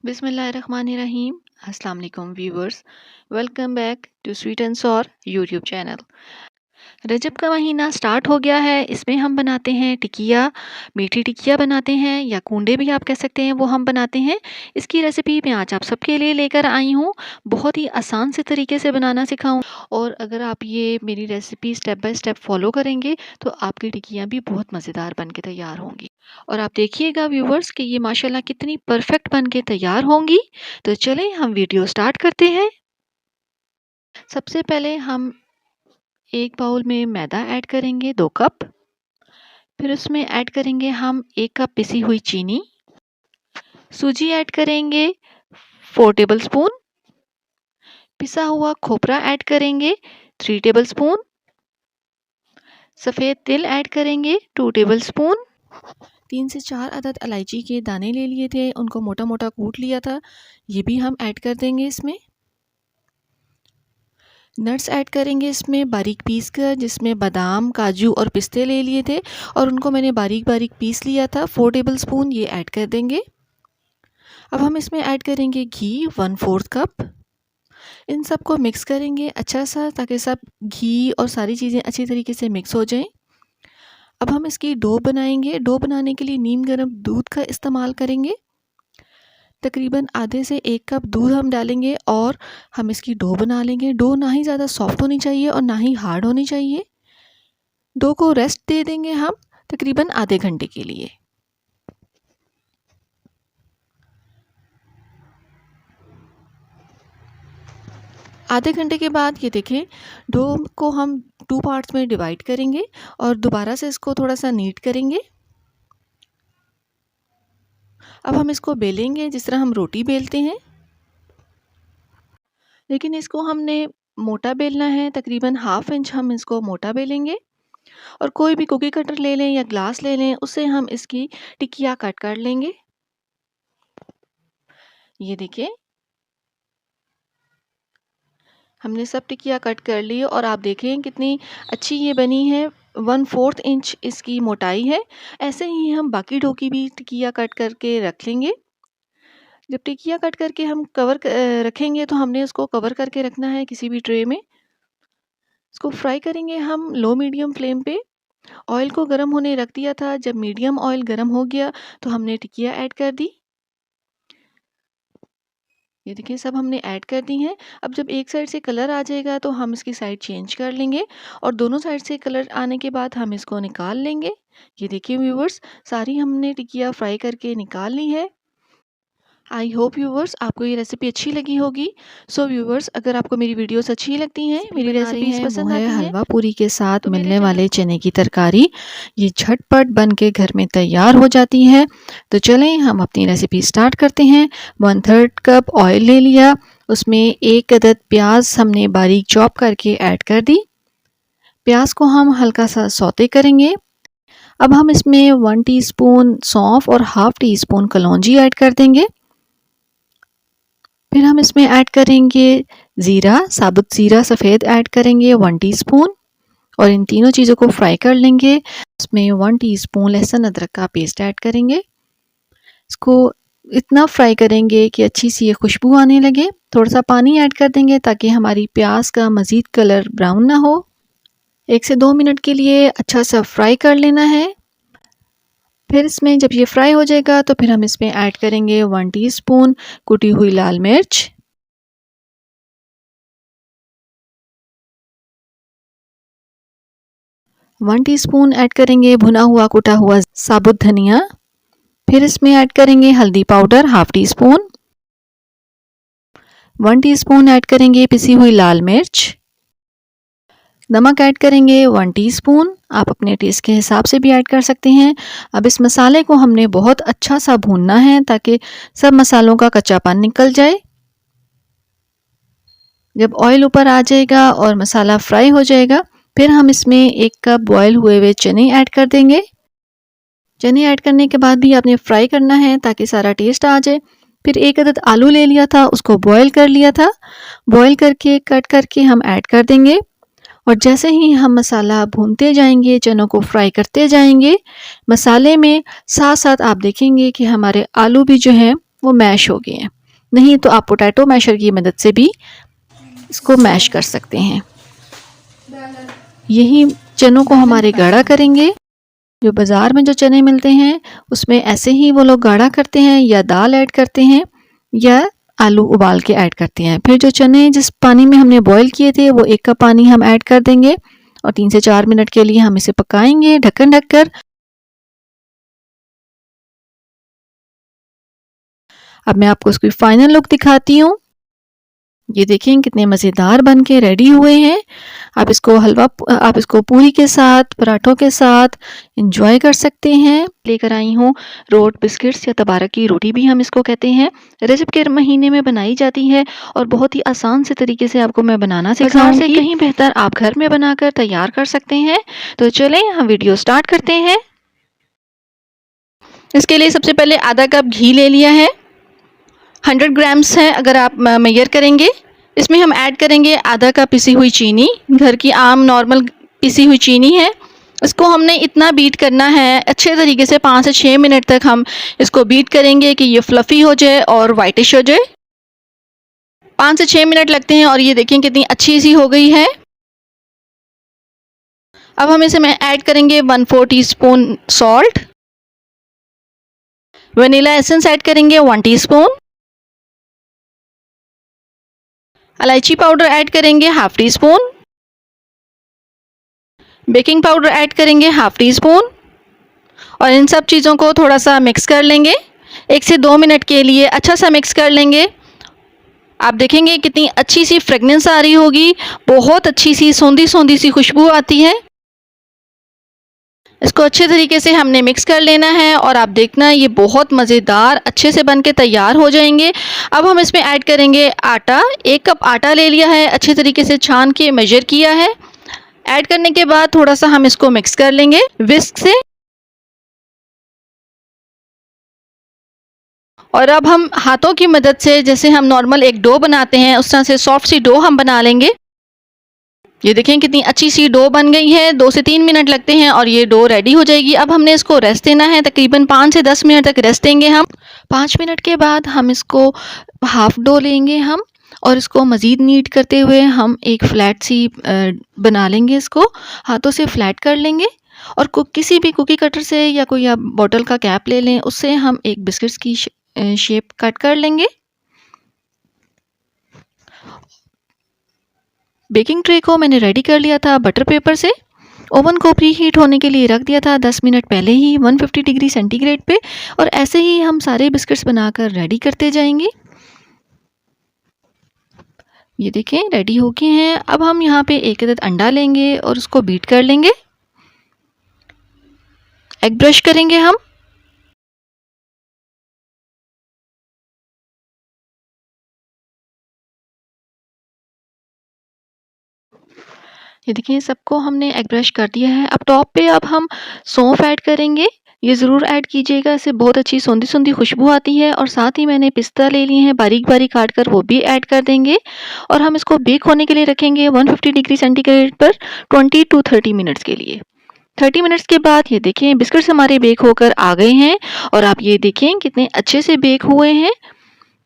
बिस्मिल्लाहिर्रहमानिर्रहीम। अस्सलाम वालेकुम viewers, welcome back to sweet and sour YouTube channel. रजब का महीना स्टार्ट हो गया है। इसमें हम बनाते हैं टिकिया, मीठी टिकिया बनाते हैं या कूंडे भी आप कह सकते हैं, वो हम बनाते हैं। इसकी रेसिपी मैं आज आप सबके लिए लेकर आई हूँ। बहुत ही आसान से तरीके से बनाना सिखाऊँ, और अगर आप ये मेरी recipe step by step follow करेंगे तो आपकी टिकियाँ भी बहुत मज़ेदार बन के तैयार होंगी। और आप देखिएगा व्यूवर्स कि ये माशाल्लाह कितनी परफेक्ट बन के तैयार होंगी। तो चलें हम वीडियो स्टार्ट करते हैं। सबसे पहले हम एक बाउल में मैदा ऐड करेंगे 2 कप। फिर उसमें ऐड करेंगे हम 1 कप पिसी हुई चीनी। सूजी ऐड करेंगे 4 टेबलस्पून। पिसा हुआ खोपरा ऐड करेंगे 3 टेबलस्पून। सफ़ेद तिल ऐड करेंगे 2 टेबलस्पून। 3 से 4 अदद इलायची के दाने ले लिए थे, उनको मोटा मोटा कूट लिया था, ये भी हम ऐड कर देंगे इसमें। नट्स ऐड करेंगे इसमें बारीक पीस कर, जिसमें बादाम, काजू और पिस्ते ले लिए थे और उनको मैंने बारीक बारीक पीस लिया था। 4 टेबलस्पून ये ऐड कर देंगे। अब हम इसमें ऐड करेंगे घी 1/4 कप। इन सबको मिक्स करेंगे अच्छा सा, ताकि सब घी और सारी चीज़ें अच्छी तरीके से मिक्स हो जाएं। अब हम इसकी डो बनाएंगे। डो बनाने के लिए नीम गर्म दूध का इस्तेमाल करेंगे। तकरीबन आधे से 1 कप दूध हम डालेंगे और हम इसकी डो बना लेंगे। डो ना ही ज़्यादा सॉफ्ट होनी चाहिए और ना ही हार्ड होनी चाहिए। डो को रेस्ट दे देंगे हम तकरीबन आधे घंटे के लिए। आधे घंटे के बाद ये देखें, डो को हम 2 पार्ट्स में डिवाइड करेंगे और दोबारा से इसको थोड़ा सा नीट करेंगे। अब हम इसको बेलेंगे जिस तरह हम रोटी बेलते हैं, लेकिन इसको हमने मोटा बेलना है। तकरीबन 1/2 इंच हम इसको मोटा बेलेंगे। और कोई भी कुकी कटर ले लें या ग्लास ले लें, उससे हम इसकी टिकिया कट कर लेंगे। ये देखिए, हमने सब टिकिया कट कर ली और आप देखें कितनी अच्छी ये बनी है। 1/4 इंच इसकी मोटाई है। ऐसे ही हम बाकी डो की भी टिकिया कट करके रख लेंगे। जब टिकिया कट करके हम रखेंगे तो हमने उसको कवर करके रखना है किसी भी ट्रे में। इसको फ्राई करेंगे हम लो मीडियम फ्लेम पे। ऑयल को गर्म होने रख दिया था। जब मीडियम ऑयल गर्म हो गया तो हमने टिकिया ऐड कर दी। ये देखिए, सब हमने ऐड कर दी हैं। अब जब एक साइड से कलर आ जाएगा तो हम इसकी साइड चेंज कर लेंगे और दोनों साइड से कलर आने के बाद हम इसको निकाल लेंगे। ये देखिए व्यूवर्स, सारी हमने टिकिया फ्राई करके निकाल ली है। आई होप व्यूवर्स आपको ये रेसिपी अच्छी लगी होगी। सो व्यूवर्स, अगर आपको मेरी वीडियोस अच्छी लगती हैं, मेरी रेसिपीज पसंद आती हैं, हलवा पूरी के साथ तो मिलने वाले चने की तरकारी ये झटपट बन के घर में तैयार हो जाती है। तो चलें हम अपनी रेसिपी स्टार्ट करते हैं। 1/3 कप ऑयल ले लिया, उसमें 1 अदद प्याज हमने बारीक चॉप करके ऐड कर दी। प्याज को हम हल्का सा सौते करेंगे। अब हम इसमें 1 टीस्पून सौंफ और 1/2 टीस्पून कलौंजी ऐड कर देंगे। फिर हम इसमें ऐड करेंगे ज़ीरा, साबुत ज़ीरा सफ़ेद ऐड करेंगे 1 टीस्पून और इन तीनों चीज़ों को फ्राई कर लेंगे। इसमें 1 टीस्पून लहसुन अदरक का पेस्ट ऐड करेंगे। इसको इतना फ्राई करेंगे कि अच्छी सी ये खुशबू आने लगे। थोड़ा सा पानी ऐड कर देंगे ताकि हमारी प्याज का मज़ीद कलर ब्राउन ना हो। 1 से 2 मिनट के लिए अच्छा सा फ्राई कर लेना है। फिर इसमें जब ये फ्राई हो जाएगा तो फिर हम इसमें ऐड करेंगे 1 टीस्पून कुटी हुई लाल मिर्च, 1 टीस्पून ऐड करेंगे भुना हुआ कुटा हुआ साबुत धनिया। फिर इसमें ऐड करेंगे हल्दी पाउडर 1/2 टीस्पून, 1 टीस्पून ऐड करेंगे पिसी हुई लाल मिर्च, नमक ऐड करेंगे 1 टीस्पून। आप अपने टेस्ट के हिसाब से भी ऐड कर सकते हैं। अब इस मसाले को हमने बहुत अच्छा सा भूनना है ताकि सब मसालों का कच्चापन निकल जाए। जब ऑयल ऊपर आ जाएगा और मसाला फ्राई हो जाएगा, फिर हम इसमें 1 कप बॉयल हुए हुए चने ऐड कर देंगे। चने ऐड करने के बाद भी आपने फ्राई करना है ताकि सारा टेस्ट आ जाए। फिर 1 अदद आलू ले लिया था, उसको बॉयल कर लिया था। बॉयल करके कट करके हम ऐड कर देंगे और जैसे ही हम मसाला भूनते जाएंगे, चनों को फ्राई करते जाएंगे मसाले में, साथ साथ आप देखेंगे कि हमारे आलू भी जो हैं वो मैश हो गए हैं। नहीं तो आप पोटैटो मैशर की मदद से भी इसको मैश कर सकते हैं। यही चनों को हमारे गाढ़ा करेंगे। जो बाज़ार में जो चने मिलते हैं उसमें ऐसे ही वो लोग गाढ़ा करते हैं, या दाल ऐड करते हैं या आलू उबाल के ऐड करते हैं। फिर जो चने जिस पानी में हमने बॉईल किए थे वो 1 कप पानी हम ऐड कर देंगे और 3 से 4 मिनट के लिए हम इसे पकाएंगे ढक्कन ढककर। अब मैं आपको इसकी फाइनल लुक दिखाती हूँ। ये देखें कितने मज़ेदार बन के रेडी हुए हैं। आप इसको पूरी के साथ, पराठों के साथ इंजॉय कर सकते हैं। लेकर आई हूँ रोट बिस्किट्स या तबारक की रोटी भी हम इसको कहते हैं। रजब के महीने में बनाई जाती है और बहुत ही आसान से तरीके से आपको मैं बनाना सिखाऊंगी। से कहीं बेहतर आप घर में बनाकर तैयार कर सकते हैं। तो चलें हम वीडियो स्टार्ट करते हैं। इसके लिए सबसे पहले आधा कप घी ले लिया है। 100 ग्राम्स है अगर आप मेजर करेंगे। इसमें हम ऐड करेंगे आधा कप पिसी हुई चीनी, घर की आम नॉर्मल पिसी हुई चीनी है। इसको हमने इतना बीट करना है अच्छे तरीके से, 5 से 6 मिनट तक हम इसको बीट करेंगे कि ये फ्लफ़ी हो जाए और वाइटिश हो जाए। 5 से 6 मिनट लगते हैं और ये देखें कितनी अच्छी सी हो गई है। अब हम इसमें ऐड करेंगे 1/4 teaspoon salt, vanilla essence add करेंगे 1 टीस्पून, इलायची पाउडर ऐड करेंगे 1/2 टीस्पून, बेकिंग पाउडर ऐड करेंगे 1/2 टीस्पून और इन सब चीज़ों को थोड़ा सा मिक्स कर लेंगे। 1 से 2 मिनट के लिए अच्छा सा मिक्स कर लेंगे। आप देखेंगे कितनी अच्छी सी फ्रेगनेंस आ रही होगी, बहुत अच्छी सी सौंधी सौंधी सी खुशबू आती है। इसको अच्छे तरीके से हमने मिक्स कर लेना है और आप देखना ये बहुत मज़ेदार अच्छे से बन के तैयार हो जाएंगे। अब हम इसमें ऐड करेंगे आटा। 1 कप आटा ले लिया है, अच्छे तरीके से छान के मेजर किया है। ऐड करने के बाद थोड़ा सा हम इसको मिक्स कर लेंगे विस्क से। और अब हम हाथों की मदद से, जैसे हम नॉर्मल एक डो बनाते हैं उस तरह से सॉफ्ट सी डो हम बना लेंगे। ये देखें कितनी अच्छी सी डो बन गई है। 2 से 3 मिनट लगते हैं और ये डो रेडी हो जाएगी। अब हमने इसको रेस्ट देना है, तकरीबन 5 से 10 मिनट तक रेस्ट देंगे हम। 5 मिनट के बाद हम इसको हाफ डो लेंगे हम और इसको मज़ीद नीट करते हुए हम एक फ्लैट सी बना लेंगे। इसको हाथों से फ्लैट कर लेंगे और किसी भी कुकी कटर से या कोई आप बॉटल का कैप ले लें, उससे हम एक बिस्किट्स की शेप कट कर लेंगे। बेकिंग ट्रे को मैंने रेडी कर लिया था बटर पेपर से। ओवन को प्री हीट होने के लिए रख दिया था 10 मिनट पहले ही 150 डिग्री सेंटीग्रेड पे, और ऐसे ही हम सारे बिस्किट्स बनाकर रेडी करते जाएंगे। ये देखें रेडी हो गए हैं। अब हम यहाँ पे एक अदद अंडा लेंगे और उसको बीट कर लेंगे। एग ब्रश करेंगे हम। ये देखिए सबको हमने एग ब्रश कर दिया है। अब टॉप पे अब हम सौंफ ऐड करेंगे। ये ज़रूर ऐड कीजिएगा, इससे बहुत अच्छी सौंधी सौंधी खुशबू आती है। और साथ ही मैंने पिस्ता ले लिए हैं बारीक बारीक काट कर, वो भी ऐड कर देंगे। और हम इसको बेक होने के लिए रखेंगे 150 डिग्री सेंटीग्रेड पर 20 to 30 मिनट्स के लिए। 30 मिनट्स के बाद ये देखें बिस्किट्स हमारे बेक होकर आ गए हैं और आप ये देखें कितने अच्छे से बेक हुए हैं।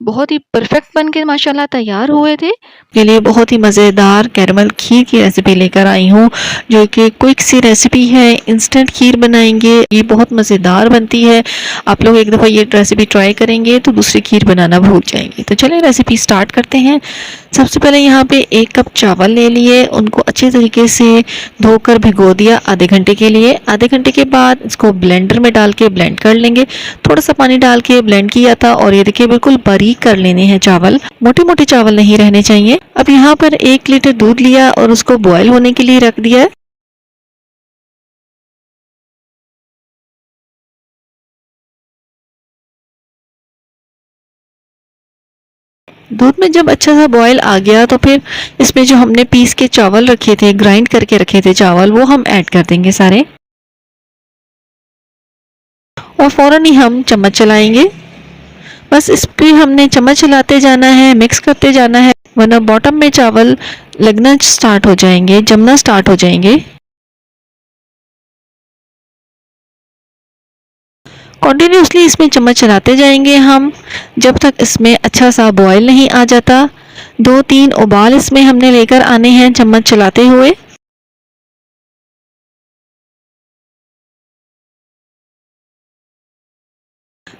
बहुत ही परफेक्ट बन के माशाल्लाह तैयार हुए थे। के लिए बहुत ही मज़ेदार कैरमल खीर की रेसिपी लेकर आई हूँ, जो कि क्विक सी रेसिपी है। इंस्टेंट खीर बनाएंगे, ये बहुत मज़ेदार बनती है। आप लोग एक दफ़ा ये रेसिपी ट्राई करेंगे तो दूसरी खीर बनाना भूल जाएंगे। तो चलिए रेसिपी स्टार्ट करते हैं। सबसे पहले यहाँ पे 1 कप चावल ले लिए, उनको अच्छे तरीके से धोकर भिगो दिया आधे घंटे के लिए। आधे घंटे के बाद इसको ब्लेंडर में डाल के ब्लेंड कर लेंगे। थोड़ा सा पानी डाल के ब्लेंड किया था और ये देखिए बिल्कुल बारीक कर लेने हैं चावल, मोटे मोटे चावल नहीं रहने चाहिए। अब यहाँ पर 1 लीटर दूध लिया और उसको बॉयल होने के लिए रख दिया। दूध में जब अच्छा सा बॉयल आ गया तो फिर इसमें जो हमने पीस के चावल रखे थे, ग्राइंड करके रखे थे चावल, वो हम ऐड कर देंगे सारे। और फौरन ही हम चम्मच चलाएंगे। बस इस पे हमने चम्मच चलाते जाना है, मिक्स करते जाना है, वरना बॉटम में चावल लगना स्टार्ट हो जाएंगे, जमना स्टार्ट हो जाएंगे। कंटिन्यूसली इसमें चम्मच चलाते जाएंगे हम जब तक इसमें अच्छा सा बॉयल नहीं आ जाता। 2-3 उबाल इसमें हमने लेकर आने हैं चम्मच चलाते हुए।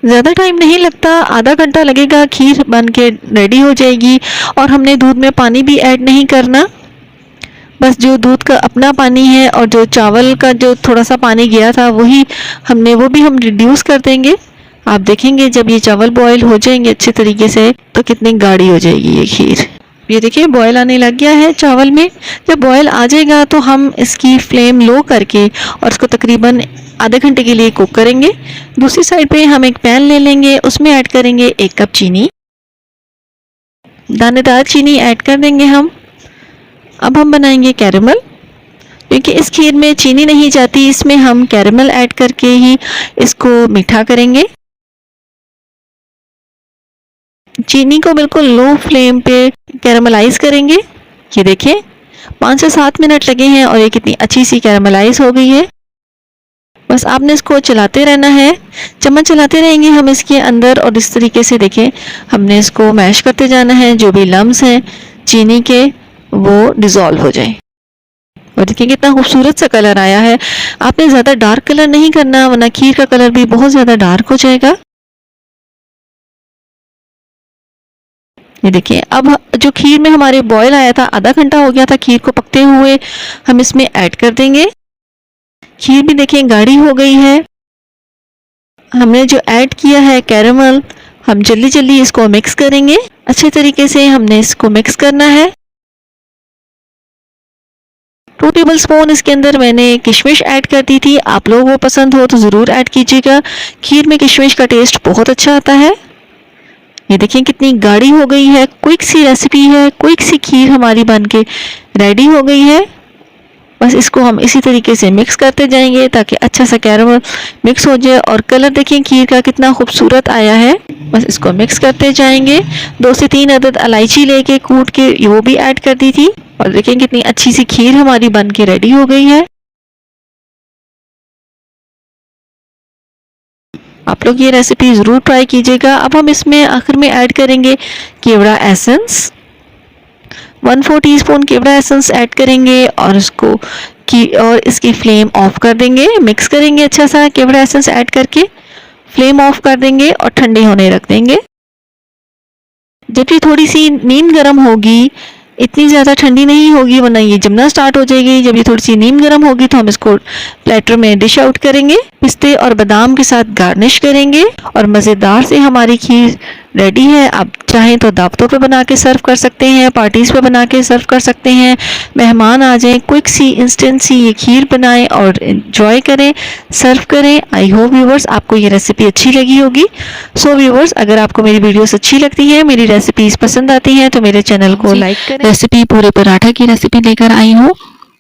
ज़्यादा टाइम नहीं लगता, आधा घंटा लगेगा, खीर बन के रेडी हो जाएगी। और हमने दूध में पानी भी ऐड नहीं करना, बस जो दूध का अपना पानी है और जो चावल का जो थोड़ा सा पानी गया था वो भी हम रिड्यूस कर देंगे। आप देखेंगे जब ये चावल बॉयल हो जाएंगे अच्छे तरीके से तो कितनी गाढ़ी हो जाएगी ये खीर। ये देखिए बॉयल आने लग गया है चावल में। जब बॉयल आ जाएगा तो हम इसकी फ्लेम लो करके और इसको तकरीबन आधे घंटे के लिए कुक करेंगे। दूसरी साइड पे हम एक पैन ले लेंगे, उसमें ऐड करेंगे 1 कप चीनी, दानेदार चीनी ऐड कर देंगे हम। अब हम बनाएंगे कैरेमल, क्योंकि इस खीर में चीनी नहीं जाती, इसमें हम कैरेमल ऐड करके ही इसको मीठा करेंगे। चीनी को बिल्कुल लो फ्लेम पे कैरेमलाइज करेंगे। ये देखिए 5 से 7 मिनट लगे हैं और ये कितनी अच्छी सी कैरेमलाइज हो गई है। बस आपने इसको चलाते रहना है, चम्मच चलाते रहेंगे हम इसके अंदर और इस तरीके से देखें हमने इसको मैश करते जाना है, जो भी लम्स हैं चीनी के वो डिज़ोल्व हो जाए। और देखिए कितना खूबसूरत सा कलर आया है। आपने ज़्यादा डार्क कलर नहीं करना वरना खीर का कलर भी बहुत ज़्यादा डार्क हो जाएगा। ये देखिए अब जो खीर में हमारे बॉयल आया था, आधा घंटा हो गया था खीर को पकते हुए, हम इसमें ऐड कर देंगे। खीर भी देखिए गाढ़ी हो गई है। हमने जो ऐड किया है कैरेमल, हम जल्दी जल्दी इसको मिक्स करेंगे। अच्छे तरीके से हमने इसको मिक्स करना है। 2 टेबल स्पून इसके अंदर मैंने किशमिश ऐड कर दी थी। आप लोगों को पसंद हो तो ज़रूर ऐड कीजिएगा, खीर में किशमिश का टेस्ट बहुत अच्छा आता है। ये देखिए कितनी गाढ़ी हो गई है, क्विक सी रेसिपी है, क्विक सी खीर हमारी बन के रेडी हो गई है। बस इसको हम इसी तरीके से मिक्स करते जाएंगे ताकि अच्छा सा कैरेमल मिक्स हो जाए। और कलर देखिए खीर का कितना खूबसूरत आया है। बस इसको मिक्स करते जाएंगे। 2 से 3 अदद इलायची लेके कूट के वो भी ऐड कर दी थी। और देखिए कितनी अच्छी सी खीर हमारी बन के रेडी हो गई है। आप लोग ये रेसिपी ज़रूर ट्राई कीजिएगा। अब हम इसमें आखिर में ऐड करेंगे केवड़ा एसेंस, 1/4 टीस्पून केवड़ा एसेंस ऐड करेंगे और इसकी फ्लेम ऑफ कर देंगे। मिक्स करेंगे अच्छा सा, केवड़ा एसेंस ऐड करके फ्लेम ऑफ कर देंगे और ठंडे होने रख देंगे। जब ये थोड़ी सी नीम गर्म होगी, इतनी ज़्यादा ठंडी नहीं होगी वरना ये जमना स्टार्ट हो जाएगी। जब ये थोड़ी सी नीम गर्म होगी तो हम इसको प्लेटर में डिश आउट करेंगे, पिस्ते और बादाम के साथ गार्निश करेंगे और मज़ेदार से हमारी खीर रेडी है। आप चाहें तो दावतों पे बना के सर्व कर सकते हैं, पार्टीज़ पे बना के सर्व कर सकते हैं। मेहमान आ जाएं, क्विक सी इंस्टेंट सी ये खीर बनाएं और एंजॉय करें, सर्व करें। आई होप व्यूवर्स आपको ये रेसिपी अच्छी लगी होगी। सो व्यूवर्स अगर आपको मेरी वीडियोस अच्छी लगती हैं, मेरी रेसिपीज़ पसंद आती हैं तो मेरे चैनल को लाइक करें। रेसिपी पूरे पराठा की रेसिपी लेकर आई हूँ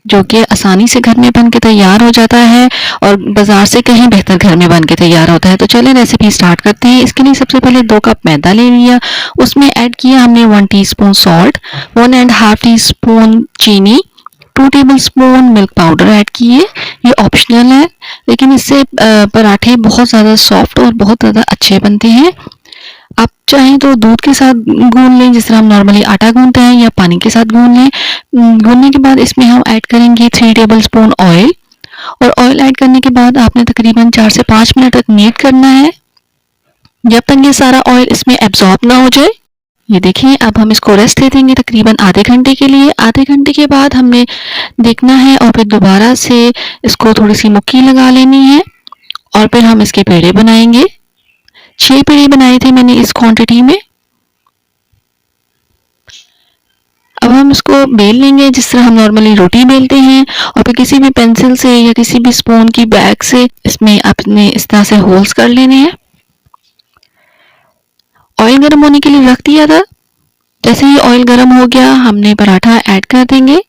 जो कि आसानी से घर में बन के तैयार हो जाता है और बाजार से कहीं बेहतर घर में बन के तैयार होता है। तो चलिए रेसिपी स्टार्ट करते हैं। इसके लिए सबसे पहले 2 कप मैदा ले लिया, उसमें ऐड किया हमने 1 टीस्पून सॉल्ट, 1.5 टीस्पून चीनी, 2 table spoon milk powder add किए। ये ऑप्शनल है लेकिन इससे पराठे बहुत ज़्यादा सॉफ्ट और बहुत ज़्यादा अच्छे बनते हैं। आप चाहें तो दूध के साथ गूंद लें जिस तरह हम नॉर्मली आटा गूंदते हैं, या पानी के साथ गूंद लें। गूंदने के बाद इसमें हम ऐड करेंगे 3 टेबल स्पून ऑयल और ऑयल ऐड करने के बाद आपने तकरीबन 4 से 5 मिनट तक नीट करना है जब तक ये सारा ऑयल इसमें एब्जॉर्ब ना हो जाए। ये देखिए अब हम इसको रेस्ट दे देंगे तकरीबन आधे घंटे के लिए। आधे घंटे के बाद हमने देखना है और फिर दोबारा से इसको थोड़ी सी मुक्की लगा लेनी है और फिर हम इसके पेड़े बनाएंगे। 6 पेड़े बनाए थे मैंने इस क्वांटिटी में। अब हम इसको बेल लेंगे जिस तरह हम नॉर्मली रोटी बेलते हैं और फिर किसी भी पेंसिल से या किसी भी स्पून की बैग से इसमें आपने इस तरह से होल्स कर लेने हैं। ऑयल गर्म होने के लिए रख दिया था। जैसे ही ऑयल गर्म हो गया हमने पराठा ऐड कर देंगे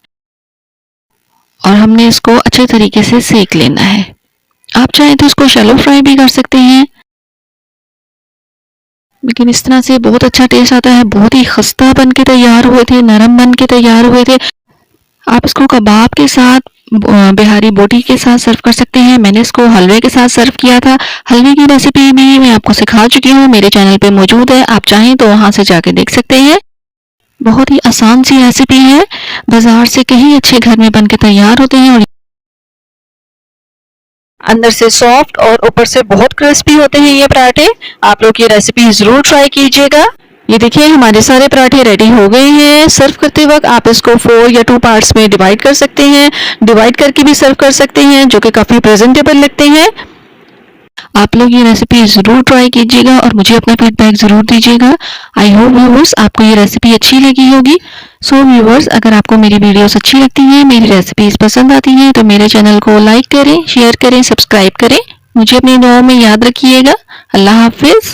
और हमने इसको अच्छे तरीके से सेक लेना है। आप चाहें तो इसको शैलो फ्राई भी कर सकते हैं लेकिन इस तरह से बहुत अच्छा टेस्ट आता है। बहुत ही खस्ता बन के तैयार हुए थे, नरम बन के तैयार हुए थे। आप इसको कबाब के साथ बिहारी बोटी के साथ सर्व कर सकते हैं। मैंने इसको हलवे के साथ सर्व किया था। हलवे की रेसिपी भी मैं आपको सिखा चुकी हूँ, मेरे चैनल पे मौजूद है, आप चाहें तो वहां से जाके देख सकते हैं। बहुत ही आसान सी रेसिपी है, बाजार से कहीं अच्छे घर में बनके तैयार होते हैं और अंदर से सॉफ्ट और ऊपर से बहुत क्रिस्पी होते हैं ये पराठे। आप लोग ये रेसिपी जरूर ट्राई कीजिएगा। ये देखिए हमारे सारे पराठे रेडी हो गए हैं। सर्व करते वक्त आप इसको 4 या 2 पार्ट्स में डिवाइड कर सकते हैं, डिवाइड करके भी सर्व कर सकते हैं, जो कि काफी प्रेजेंटेबल लगते हैं। आप लोग ये रेसिपी जरूर ट्राई कीजिएगा और मुझे अपना फीडबैक जरूर दीजिएगा। आई होप व्यूवर्स आपको ये रेसिपी अच्छी लगी होगी। सो व्यूवर्स, अगर आपको मेरी वीडियोस अच्छी लगती हैं, मेरी रेसिपीज पसंद आती हैं, तो मेरे चैनल को लाइक करें, शेयर करें, सब्सक्राइब करें। मुझे अपनी दुआओं में याद रखिएगा। अल्लाह हाफिज।